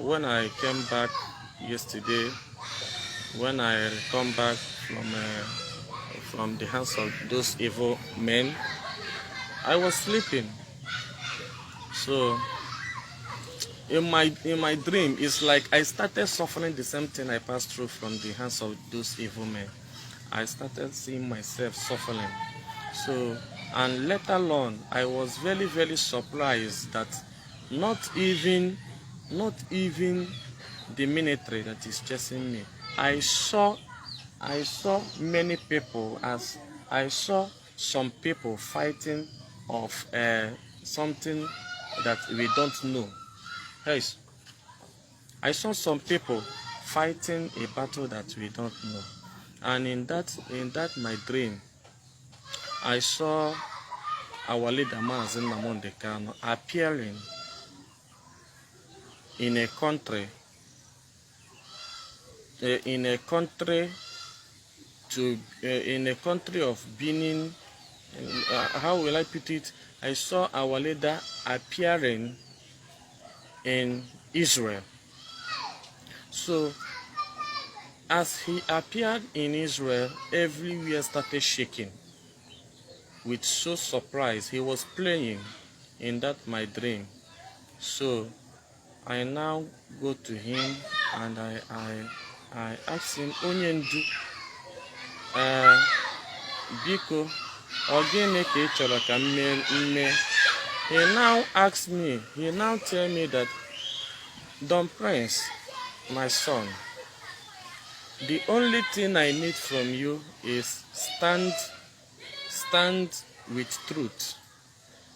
when I came back yesterday, when I come back from the hands of those evil men, I was sleeping. So in my dream, it's like I started suffering the same thing I passed through from the hands of those evil men. I started seeing myself suffering. So, and later on, I was very, very surprised that not even, not even the military that is chasing me. I saw, I saw many people, as I saw some people fighting of something that we don't know. Yes, I saw some people fighting a battle that we don't know. And in that my dream, I saw our leader Mazi Nnamdi Kanu appearing in a country, in a country in a country of Benin. How will I put it? I saw our leader appearing in Israel. So as he appeared in Israel, everywhere started shaking. With so surprise, he was playing in that my dream. So I now go to him and I ask him, Onye ndu, biko, ogene ka ị chọrọ ka m mee? He now asks me, he now tell me that, Don Prince, my son, the only thing I need from you is stand with truth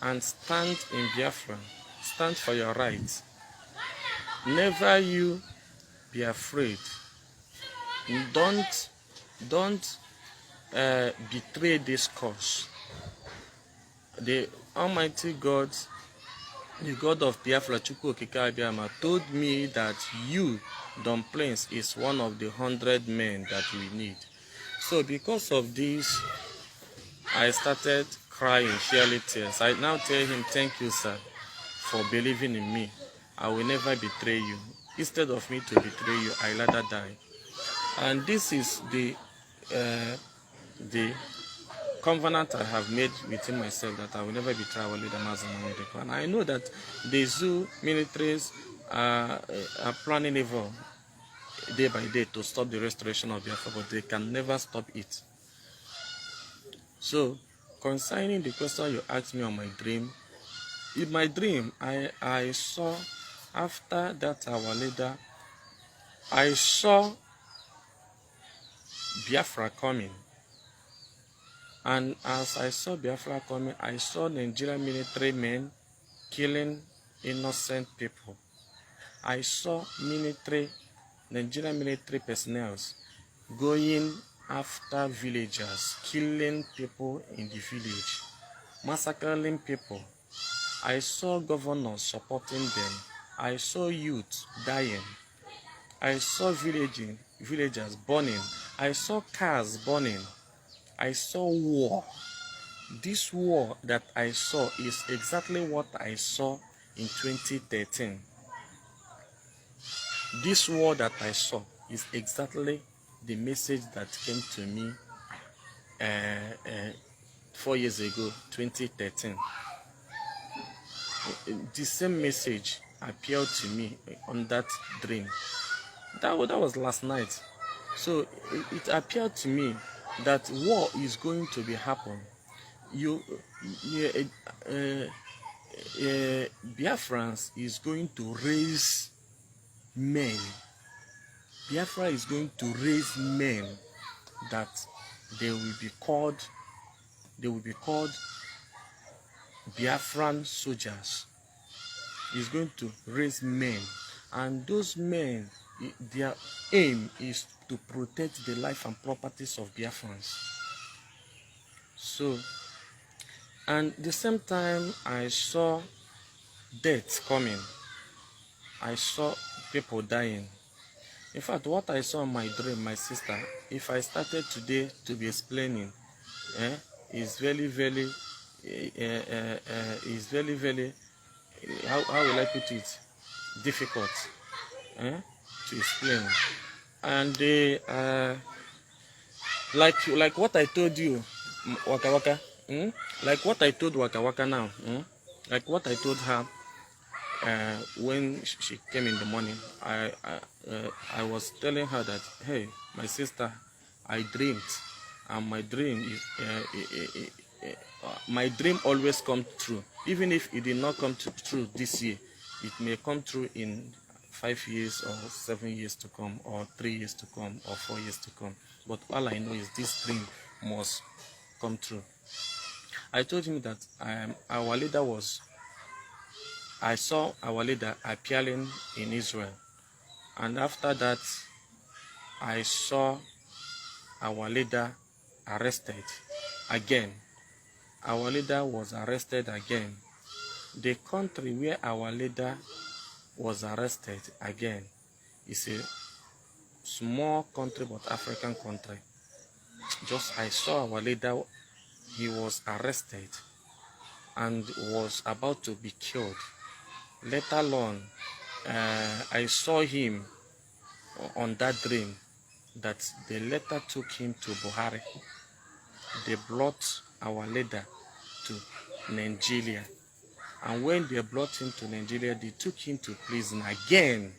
and stand in Biafra. Stand for your rights. Never you be afraid. Don't betray this cause. The Almighty God, the God of Biafra, Chukwu Okike Abiama, told me that you, Don Prince, is one of the 100 men that we need. So because of this, I started crying, shedding tears. I now tell him, thank you, sir, for believing in me. I will never betray you. Instead of me to betray you, I rather die. And this is the covenant I have made within myself, that I will never betray our leader Mazi Nnamdi Kanu. And I know that the zoo militaries are planning evil day by day to stop the restoration of Biafra, but they can never stop it. So, concerning the question you asked me on my dream, in my dream, I saw, after that our leader, I saw Biafra coming. And as I saw Biafra coming, I saw Nigerian military men killing innocent people. I saw Nigerian military personnel going after villagers, killing people in the village, massacring people. I saw governors supporting them. I saw youth dying. I saw villagers burning. I saw cars burning. I saw war. This war that I saw is exactly what I saw in 2013. This war that I saw is exactly the message that came to me 4 years ago, 2013. The same message appeared to me on that dream. That was last night. So it appeared to me that war is going to be happen. Biafrans is going to raise men. Biafra is going to raise men that they will be called Biafran soldiers. Is going to raise men, and those men, their aim is to protect the life and properties of Biafrans. So, and the same time I saw death coming. I saw people dying. In fact, what I saw in my dream, my sister, if I started today to be explaining, is very, very, how will I put it? Difficult. eh, to explain. And they like what I told you, Waka Waka. Like what I told Waka Waka now. Like what I told her when she came in the morning. I was telling her that, hey, my sister, I dreamed, and my dream is my dream always comes true. Even if it did not come true this year, it may come true in 5 years or 7 years to come, or 3 years to come, or 4 years to come. But all I know is this dream must come true. I told him that our leader was, I saw our leader appearing in Israel. And after that, I saw our leader arrested again. Our leader was arrested again. The country where our leader was arrested again is a small country, but African country. Just I saw our leader, he was arrested and was about to be killed. Later on, I saw him on that dream that they later took him to Buhari. They brought our leader to Nigeria. And when they brought him to Nigeria, they took him to prison again.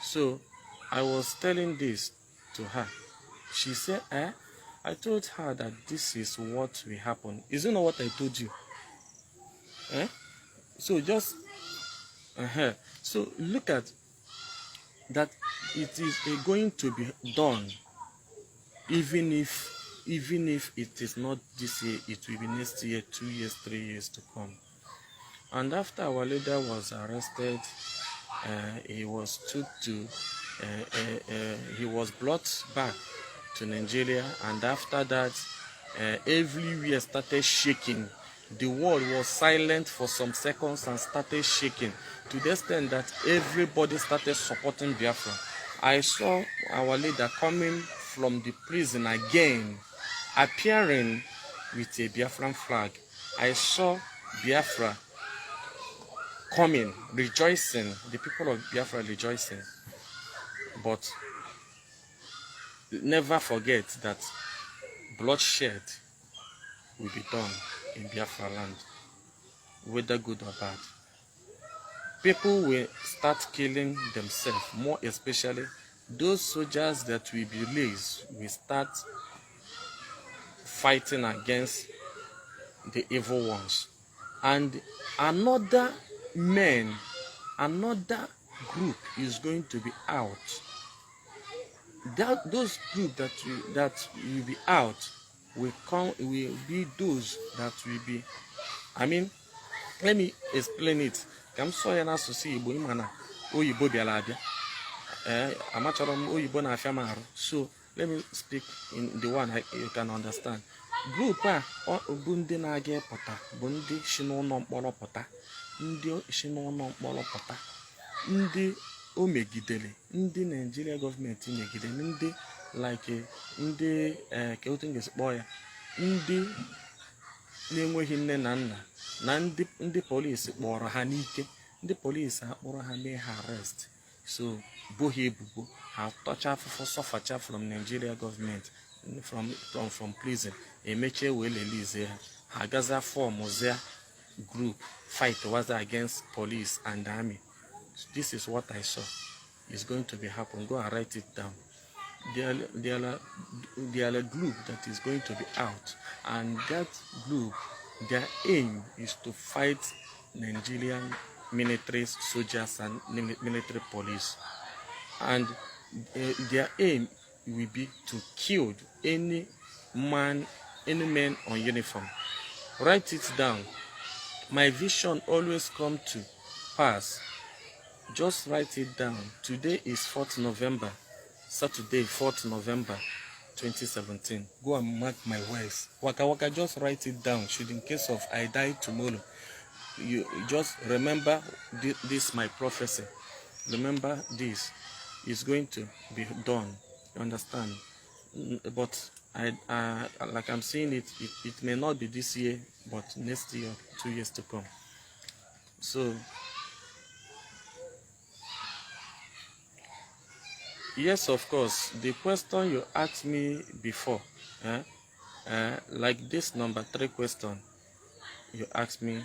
So I was telling this to her. She said, I told her that this is what will happen. Isn't it what I told you? So just, so look at that. It is going to be done, even if it is not this year, it will be next year, 2 years, 3 years to come. And after our leader was arrested, he was took to, he was brought back to Nigeria, and after that, everywhere started shaking. The world was silent for some seconds and started shaking to the extent that everybody started supporting Biafra. I saw our leader coming from the prison again, appearing with a Biafran flag. I saw Biafra coming, rejoicing, the people of Biafra rejoicing. But never forget that bloodshed will be done in Biafra land, whether good or bad. People will start killing themselves, more especially those soldiers that will be released will start fighting against the evil ones. And another group is going to be out. Those groups that will be out will be those that will be, I mean, let me explain it. Kam so ya na asụsụ Igbo ịma na oyibo bịara abịa. Amachọrọ m oyibo na afịa m arụ. So let me speak in the one you can understand. Group a bụ ndị na-aga pụta, bụ ndị si n'ụlọ mkpọrọ pụta, ndị si n'ụlọ mkpọrọ pụta, ndị o megidere, ndị Nigeria gọọmenti megidere, ndị like ndị ka otu ngesi kpọọ ya, ndị na-enweghị nne na nna, na ndị polisi kpọrọ ha n'ike. Ndị polisi akpọrọ ha, mee ha arrest, so bo ha ebubo, ha tọcha afụfụ sọfacha from Nigeria gọọmenti, from prison, emechie wee release ha. Ha gaza form their group fight was against police and army. This is what I saw is going to be happen. Go and write it down. There are a group that is going to be out, and that group, their aim is to fight Nigerian military soldiers and military police, and their aim will be to kill any man on uniform. Write it down. My vision always come to pass. Just write it down. Today is 4th November, Saturday, 4th November 2017. Go and mark my words. Waka Waka, just write it down. Should in case of I die tomorrow, you just remember this my prophecy. Remember this is going to be done. You understand? But like I'm saying it may not be this year, but next year, 2 years to come. So Yes, of course. The question you asked me before, like this number 3 question you asked me,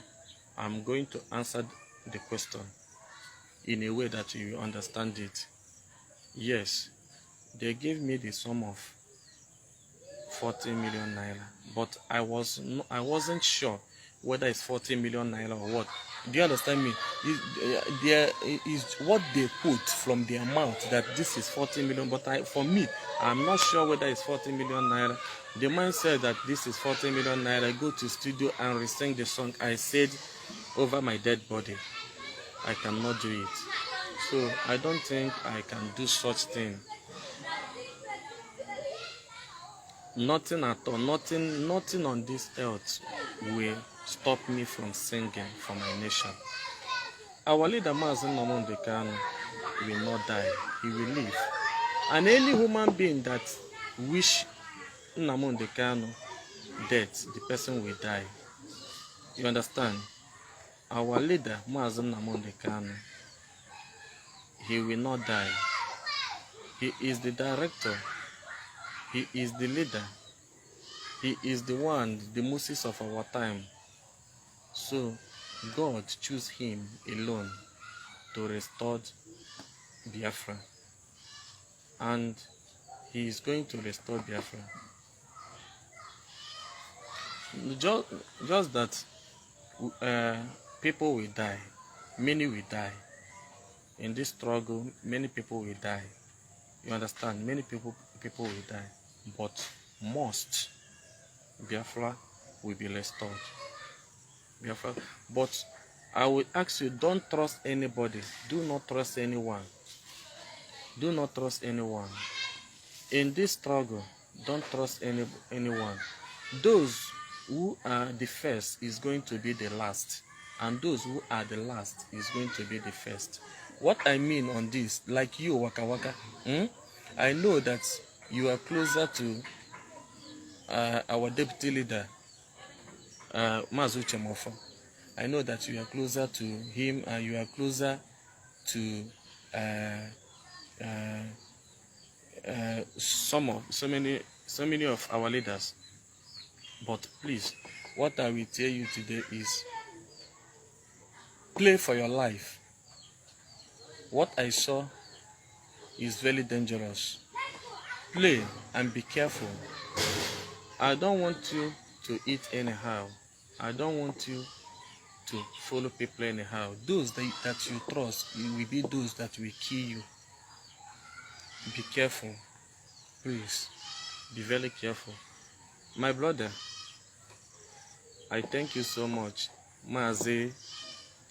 I'm going to answer the question in a way that you understand it. Yes, they gave me the sum of 40 million naira, but I wasn't sure whether it's 40 million naira or what. Do you understand me? There is what they put from the amount that this is 40 million, but for me, I'm not sure whether it's 40 million naira. The man said that this is 40 million naira. Go to studio and re-sing the song. I said over my dead body, I cannot do it. So I don't think I can do such thing. Nothing at all, nothing on this earth will stop me from singing for my nation. Our leader, Mazen Nnamdi Kanu, will not die. He will live. And any human being that wish Nnamdi Kanu death, the person will die. You understand? Our leader, Mazen Nnamdi Kanu, he will not die. He is the director. He is the leader. He is the one, the Moses of our time. So God chose him alone to restore Biafra. And he is going to restore Biafra. Just that people will die. Many will die. In this struggle, many people will die. You understand? Many people will die. But most Biafra will be restored. Biafra. But I will ask you, don't trust anybody. Do not trust anyone. Do not trust anyone. In this struggle, don't trust anyone. Those who are the first is going to be the last. And those who are the last is going to be the first. What I mean on this, like you, Waka Waka, I know that you are closer to our deputy leader, Mazu Chemofo. I know that you are closer to him and you are closer to so many of our leaders. But please, what I will tell you today is play for your life. What I saw is very dangerous. Play and be careful. I don't want you to eat anyhow. I don't want you to follow people anyhow. Those that you trust will be those that will kill you. Be careful. Please, be very careful. My brother, I thank you so much. Mazi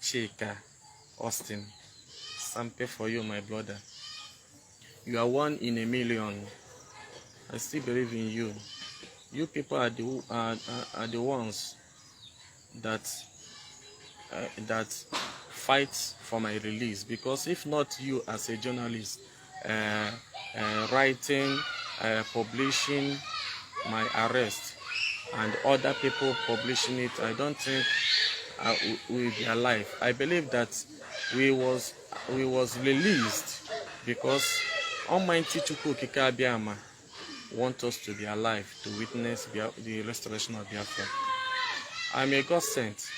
Chika Austin. Sample for you, my brother. You are one in a million. I still believe in you. You people are the ones that fight for my release. Because if not you as a journalist, writing, publishing my arrest, and other people publishing it, I don't think we will be alive. I believe that we was released because Almighty Chukwu Okike Abiama want us to be alive to witness the restoration of Biafra. I'm a God sent.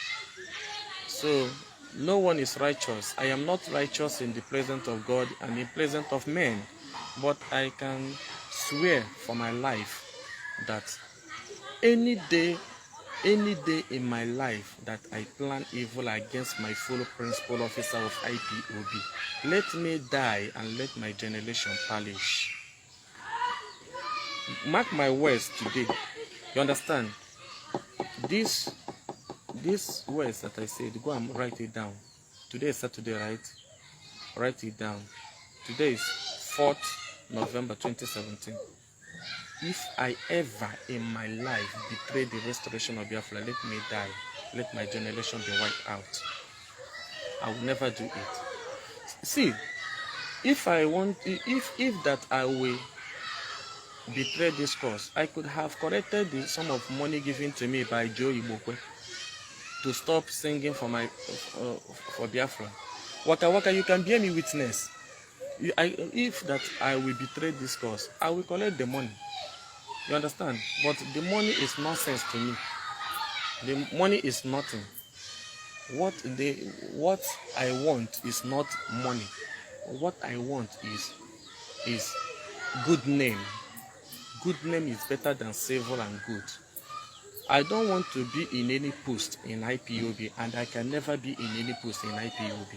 So no one is righteous. I am not righteous in the presence of God and in the presence of men. But I can swear for my life that any day in my life that I plan evil against my fellow principal officer of IPOB, let me die and let my generation perish. Mark my words today. You understand? These words that I said, go and write it down. Today is Saturday, right? Write it down. Today is 4th November 2017. If I ever in my life betray the restoration of Biafra, let me die. Let my generation be wiped out. I will never do it. See, if I want, if that I will betray this cause, I could have collected the sum of money given to me by Joe Ibokwe to stop singing for Biafra. Waka Waka, you can bear me witness. if that I will betray this cause, I will collect the money. You understand? But the money is nonsense to me. The money is nothing. What I want is not money. What I want is good name. Good name is better than silver and good. I don't want to be in any post in IPOB, and I can never be in any post in IPOB.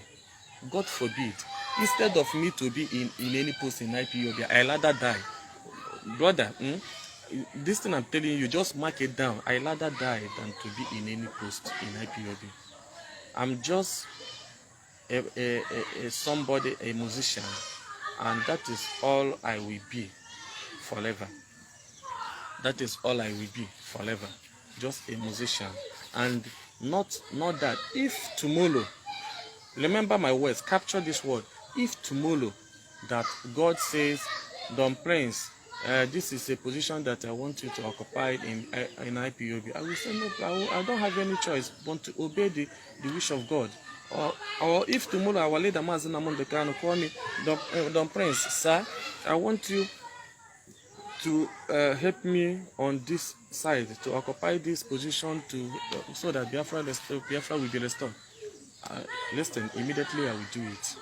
God forbid. Instead of me to be in any post in IPOB, I'd rather die. Brother, this thing I'm telling you, just mark it down. I'd rather die than to be in any post in IPOB. I'm just somebody, a musician, and that is all I will be forever. That is all I will be forever. Just a musician. And not that if tomorrow, remember my words, capture this word, if tomorrow that God says, Don Prince, this is a position that I want you to occupy in IPOB, I will say no, I don't have any choice but to obey the wish of God. Or if tomorrow our leader Mazi Nnamdi Kanu call me, Don Prince, sir, I want you to help me on this side to occupy this position so that Biafra will be restored. Listen, immediately I will do it,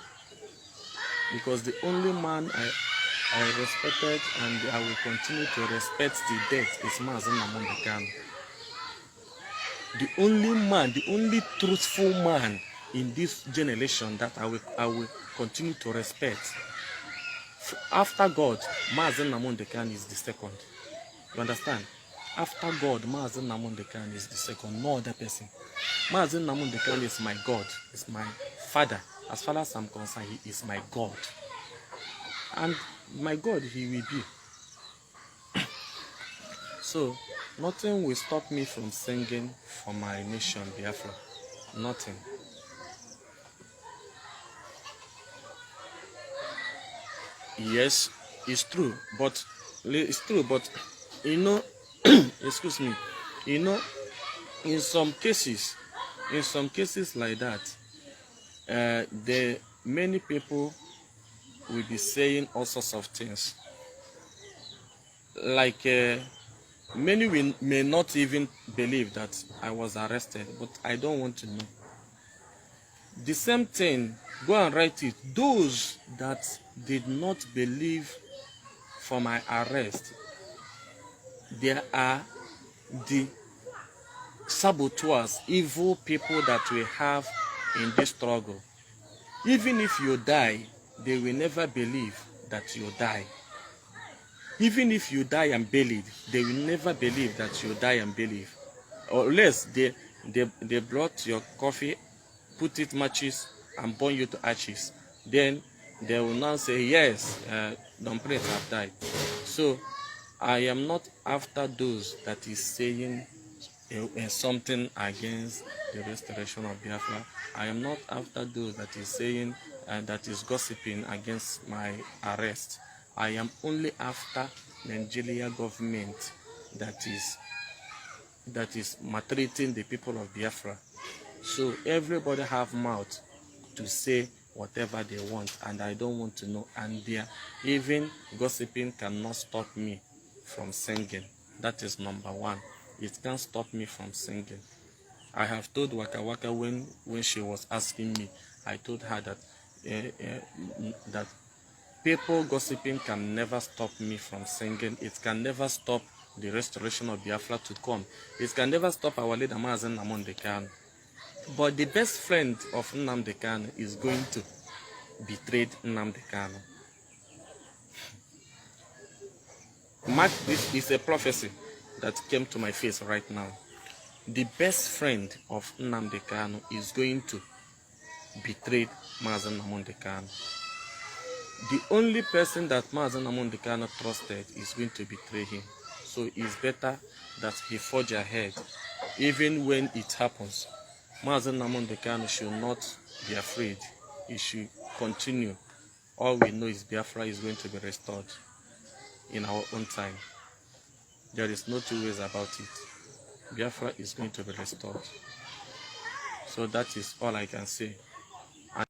because the only man I respected and I will continue to respect the death is Mazi Nnamdi Kanu. The only man, the only truthful man in this generation that I will continue to respect. After God, Mazi Nnamdi Kanu is the second. You understand? After God, Mazi Nnamdi Kanu is the second, no other person. Mazi Nnamdi Kanu is my God, is my father. As far as I'm concerned, he is my God. And my God, he will be. So, nothing will stop me from singing for my nation, Biafra. Nothing. Yes, it's true, but you know, excuse me, you know, in some cases like that, many people will be saying all sorts of things. Like many may not even believe that I was arrested, but I don't want to know. The same thing, go and write it. Those that did not believe for my arrest, they are the saboteurs, evil people that we have in this struggle. Even if you die, they will never believe that you die. Even if you die and believe, they will never believe that you die and believe. Or unless they brought your coffee, put it matches, and burn you to ashes. Then they will now say, yes, Don Prince have died. So I am not after those that is saying something against the restoration of Biafra. I am not after those that is saying that is gossiping against my arrest. I am only after Nigeria government that is maltreating the people of Biafra. So everybody have mouth to say whatever they want, and I don't want to know. And even gossiping cannot stop me from singing. That is number one. It can't stop me from singing. I have told Waka Waka when she was asking me, I told her that that people gossiping can never stop me from singing. It can never stop the restoration of Biafra to come. It can never stop our leader Mazi Nnamdi Kanu. But the best friend of Nnamdi Kanu is going to betray Nnamdi Kanu. Mark, this is a prophecy that came to my face right now. The best friend of Nnamdi Kanu is going to betray Mazi Nnamdi Kanu. The only person that Mazi Nnamdi Kanu trusted is going to betray him. So it's better that he forge ahead. Even when it happens, Mazi Nnamdi Kanu should not be afraid. He should continue. All we know is Biafra is going to be restored in our own time. There is no two ways about it. Biafra is going to be restored. So that is all I can say.